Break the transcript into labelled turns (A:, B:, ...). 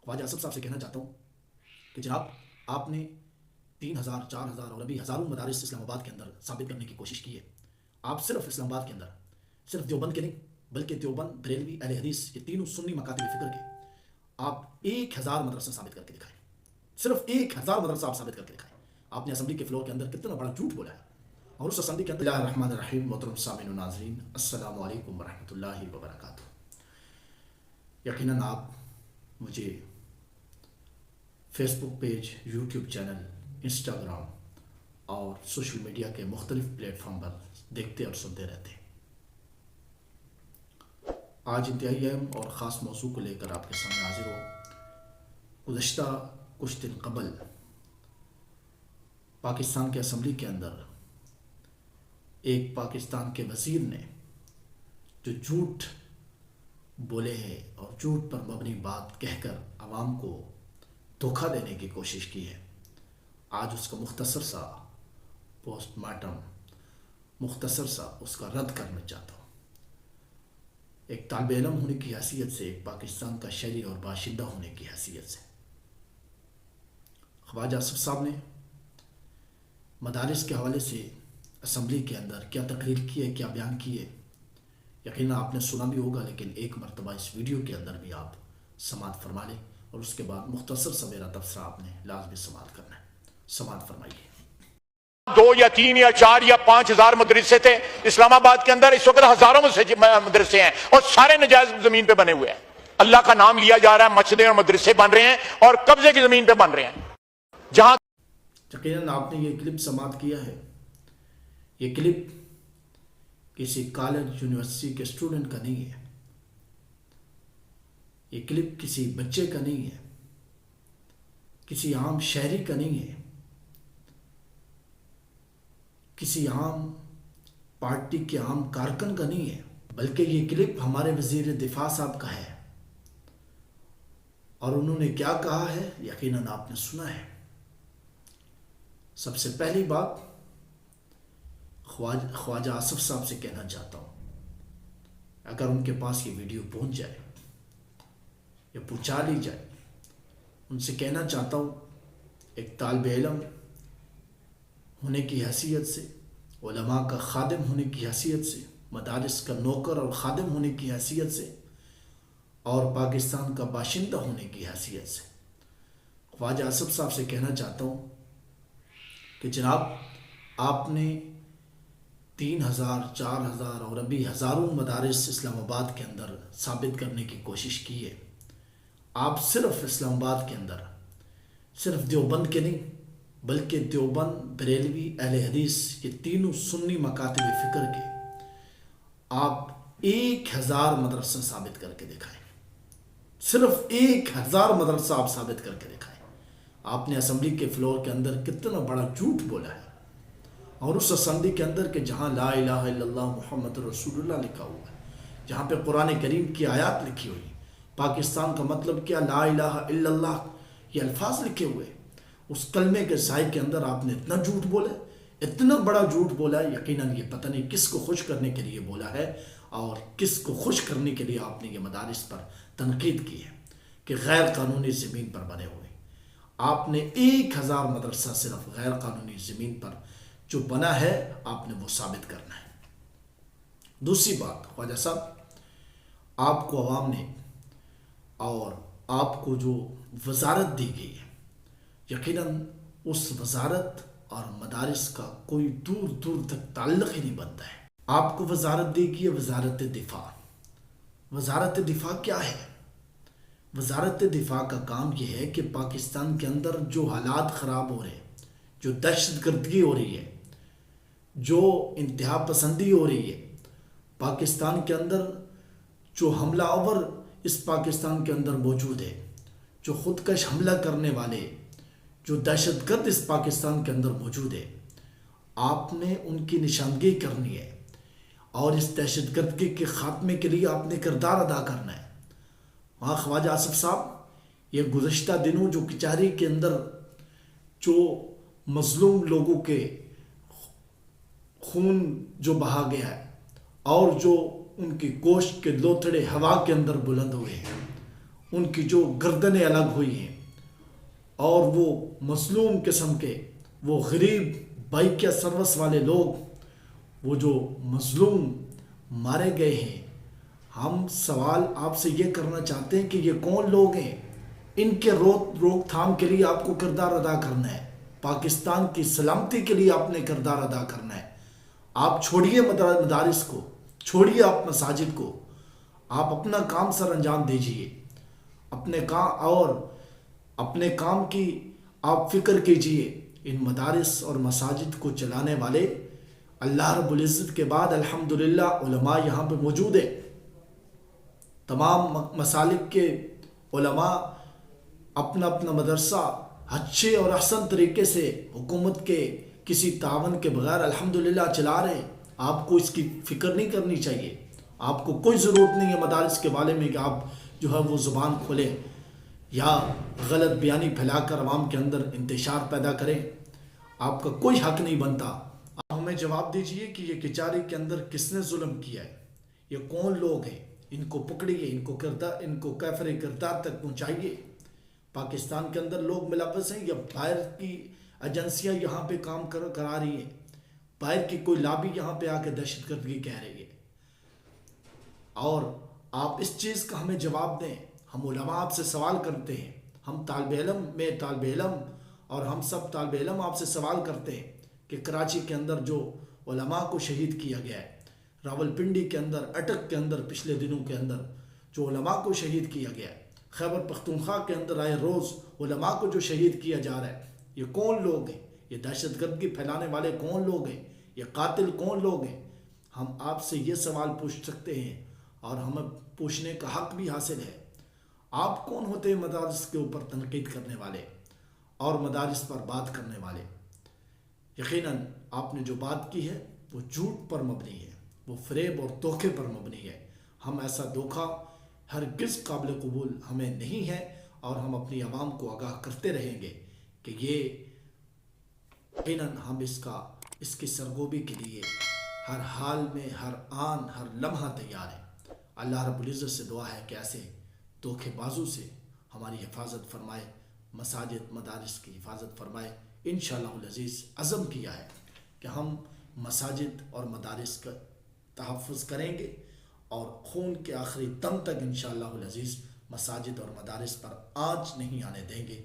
A: خواجہ اسد صاحب سے کہنا چاہتا ہوں کہ جناب آپ نے 3000 4000 اور ابھی ہزاروں مدارس اسلام آباد کے اندر ثابت کرنے کی کوشش کی ہے. آپ صرف اسلام آباد کے اندر صرف دیوبند کے نہیں بلکہ دیوبند، بریلوی، اہل حدیث، یہ تینوں سنی مکاتب فکر کے آپ 1000 مدرسہ ثابت کر کے دکھائیں. صرف 1000 مدرسہ آپ ثابت کر کے دکھائیں. آپ نے اسمبلی کے فلور کے اندر کتنا بڑا جھوٹ بولا ہے. اور اس اسمبلی کے اندر اللہ الرحمن الرحیم. محترم سامعین و ناظرین، السلام علیکم ورحمۃ اللہ وبرکاتہ. یقیناً آپ مجھے فیس بک پیج، یوٹیوب چینل، انسٹاگرام اور سوشل میڈیا کے مختلف پلیٹ فارم پر دیکھتے اور سنتے رہتے ہیں. آج انتہائی اہم اور خاص موضوع کو لے کر آپ کے سامنے حاضر ہو. گزشتہ کچھ دن قبل پاکستان کے اسمبلی کے اندر ایک پاکستان کے وزیر نے جو جھوٹ بولے ہیں اور جھوٹ پر مبنی بات کہہ کر عوام کو دھوکہ دینے کی کوشش کی ہے. آج اس کا مختصر سا پوسٹ مارٹم، مختصر سا اس کا رد کرنا چاہتا ہوں. ایک طالب علم ہونے کی حیثیت سے، ایک پاکستان کا شہری اور باشندہ ہونے کی حیثیت سے، خواجہ اسد صاحب نے مدارس کے حوالے سے اسمبلی کے اندر کیا تقریر کی ہے، کیا بیان کی ہے، یقیناً آپ نے سنا بھی ہوگا، لیکن ایک مرتبہ اس ویڈیو کے اندر بھی آپ سماعت فرما لیں اور اس کے بعد مختصر سا میرا تبصرہ آپ نے لازمی سماعت کرنا ہے. سماعت فرمائیے.
B: 2 یا 3 یا 4 یا 5 ہزار مدرسے تھے اسلام آباد کے اندر. اس وقت ہزاروں مدرسے ہیں اور سارے نجائز زمین پہ بنے ہوئے ہیں. اللہ کا نام لیا جا رہا ہے، مسجدیں اور مدرسے بن رہے ہیں اور قبضے کی زمین پہ بن رہے ہیں. جہاں
A: یقیناً آپ نے یہ کلپ سماعت کیا ہے. یہ کلپ کسی کالج یونیورسٹی کے اسٹوڈنٹ کا نہیں ہے. یہ کلپ کسی بچے کا نہیں ہے، کسی عام شہری کا نہیں ہے، کسی عام پارٹی کے عام کارکن کا نہیں ہے، بلکہ یہ کلپ ہمارے وزیر دفاع صاحب کا ہے. اور انہوں نے کیا کہا ہے یقیناً آپ نے سنا ہے. سب سے پہلی بات خواجہ آصف صاحب سے کہنا چاہتا ہوں، اگر ان کے پاس یہ ویڈیو پہنچ جائے یا پہنچا لی جائے، ان سے کہنا چاہتا ہوں ایک طالب علم ہونے کی حیثیت سے، علماء کا خادم ہونے کی حیثیت سے، مدارس کا نوکر اور خادم ہونے کی حیثیت سے اور پاکستان کا باشندہ ہونے کی حیثیت سے خواجہ اسد صاحب سے کہنا چاہتا ہوں کہ جناب آپ نے 3000 4000 اور ابھی ہزاروں مدارس اسلام آباد کے اندر ثابت کرنے کی کوشش کی ہے. آپ صرف اسلام آباد کے اندر صرف دیوبند کے نہیں بلکہ دیوبند، بریلوی، اہل حدیث، یہ تینوں سنی مکاتب فکر کے آپ 1000 مدرسہ ثابت کر کے دکھائیں. صرف 1000 مدرسہ آپ ثابت کر کے دکھائیں. آپ نے اسمبلی کے فلور کے اندر کتنا بڑا جھوٹ بولا ہے. اور اس اسمبلی کے اندر کہ جہاں لا الہ الا اللہ محمد رسول اللہ لکھا ہوا ہے، جہاں پہ قرآن کریم کی آیات لکھی ہوئی، پاکستان کا مطلب کیا، لا الہ الا اللہ، یہ الفاظ لکھے ہوئے، اس کلمے کے سائے کے اندر آپ نے اتنا جھوٹ بولا، اتنا بڑا جھوٹ بولا ہے. یقیناً یہ پتہ نہیں کس کو خوش کرنے کے لیے بولا ہے اور کس کو خوش کرنے کے لیے آپ نے یہ مدارس پر تنقید کی ہے کہ غیر قانونی زمین پر بنے ہوئے. آپ نے 1000 مدرسہ صرف غیر قانونی زمین پر جو بنا ہے آپ نے وہ ثابت کرنا ہے. دوسری بات، خواجہ صاحب، آپ کو عوام نے اور آپ کو جو وزارت دی گئی ہے، یقیناً اس وزارت اور مدارس کا کوئی دور دور تک تعلق ہی نہیں بنتا ہے. آپ کو وزارت دی گئی ہے وزارت دفاع. وزارت دفاع کیا ہے؟ وزارت دفاع کا کام یہ ہے کہ پاکستان کے اندر جو حالات خراب ہو رہے ہیں، جو دہشت گردی ہو رہی ہے، جو انتہا پسندی ہو رہی ہے پاکستان کے اندر، جو حملہ آور اس پاکستان کے اندر موجود ہے، جو خودکش حملہ کرنے والے، جو دہشت گرد اس پاکستان کے اندر موجود ہے، آپ نے ان کی نشاندہی کرنی ہے اور اس دہشت گردی کے خاتمے کے لیے آپ نے کردار ادا کرنا ہے. وہاں خواجہ آصف صاحب، یہ گزشتہ دنوں جو کچہری کے اندر جو مظلوم لوگوں کے خون جو بہا گیا ہے اور جو ان کی گوشت کے لوتھڑے ہوا کے اندر بلند ہوئے ہیں، ان کی جو گردنیں الگ ہوئی ہیں، اور وہ مظلوم قسم کے، وہ غریب بائک یا سروس والے لوگ، وہ جو مظلوم مارے گئے ہیں، ہم سوال آپ سے یہ کرنا چاہتے ہیں کہ یہ کون لوگ ہیں؟ ان کے روک تھام کے لیے آپ کو کردار ادا کرنا ہے، پاکستان کی سلامتی کے لیے آپ نے کردار ادا کرنا ہے۔ آپ چھوڑیے مدارس کو، چھوڑیے آپ مساجد کو، آپ اپنا کام سر انجام دیجیے، اپنے کام کی آپ فکر کیجیے۔ ان مدارس اور مساجد کو چلانے والے اللہ رب العزت کے بعد الحمدللہ علماء یہاں پہ موجود ہیں۔ تمام مسالک کے علماء اپنا اپنا مدرسہ اچھے اور احسن طریقے سے حکومت کے کسی تعاون کے بغیر الحمدللہ چلا رہے ہیں۔ آپ کو اس کی فکر نہیں کرنی چاہیے، آپ کو کوئی ضرورت نہیں ہے مدارس کے بارے میں کہ آپ جو ہے وہ زبان کھولیں یا غلط بیانی پھیلا کر عوام کے اندر انتشار پیدا کریں۔ آپ کا کوئی حق نہیں بنتا۔ آپ ہمیں جواب دیجئے کہ یہ کچاری کے اندر کس نے ظلم کیا ہے، یہ کون لوگ ہیں، ان کو پکڑیے، ان کو کیفر کردار تک پہنچائیے۔ پاکستان کے اندر لوگ ملوث ہیں یا باہر کی ایجنسیاں یہاں پہ کام کرا رہی ہیں، باہر کی کوئی لابی یہاں پہ آ کے دہشت گردی کہہ رہی ہے؟ اور آپ اس چیز کا ہمیں جواب دیں۔ ہم علماء آپ سے سوال کرتے ہیں، ہم طالب علم اور ہم سب طالب علم آپ سے سوال کرتے ہیں کہ کراچی کے اندر جو علماء کو شہید کیا گیا ہے، راولپنڈی کے اندر، اٹک کے اندر پچھلے دنوں کے اندر جو علماء کو شہید کیا گیا ہے، خیبر پختونخوا کے اندر آئے روز علماء کو جو شہید کیا جا رہا ہے، یہ کون لوگ ہیں؟ یہ دہشت گردی پھیلانے والے کون لوگ ہیں؟ یہ قاتل کون لوگ ہیں؟ ہم آپ سے یہ سوال پوچھ سکتے ہیں اور ہمیں پوچھنے کا حق بھی حاصل ہے۔ آپ کون ہوتے ہیں مدارس کے اوپر تنقید کرنے والے اور مدارس پر بات کرنے والے؟ یقیناً آپ نے جو بات کی ہے وہ جھوٹ پر مبنی ہے، وہ فریب اور دھوکے پر مبنی ہے۔ ہم ایسا دھوکہ ہرگز قابل قبول ہمیں نہیں ہے، اور ہم اپنی عوام کو آگاہ کرتے رہیں گے کہ یہ یقیناً ہم اس کی سرگوبی کے لیے ہر حال میں، ہر آن، ہر لمحہ تیار ہیں۔ اللہ رب العزت سے دعا ہے کہ ایسے دھوکے بازو سے ہماری حفاظت فرمائے، مساجد مدارس کی حفاظت فرمائے۔ انشاءاللہ العزیز عزم کیا ہے کہ ہم مساجد اور مدارس کا تحفظ کریں گے، اور خون کے آخری دم تک انشاءاللہ العزیز مساجد اور مدارس پر آنچ نہیں آنے دیں گے۔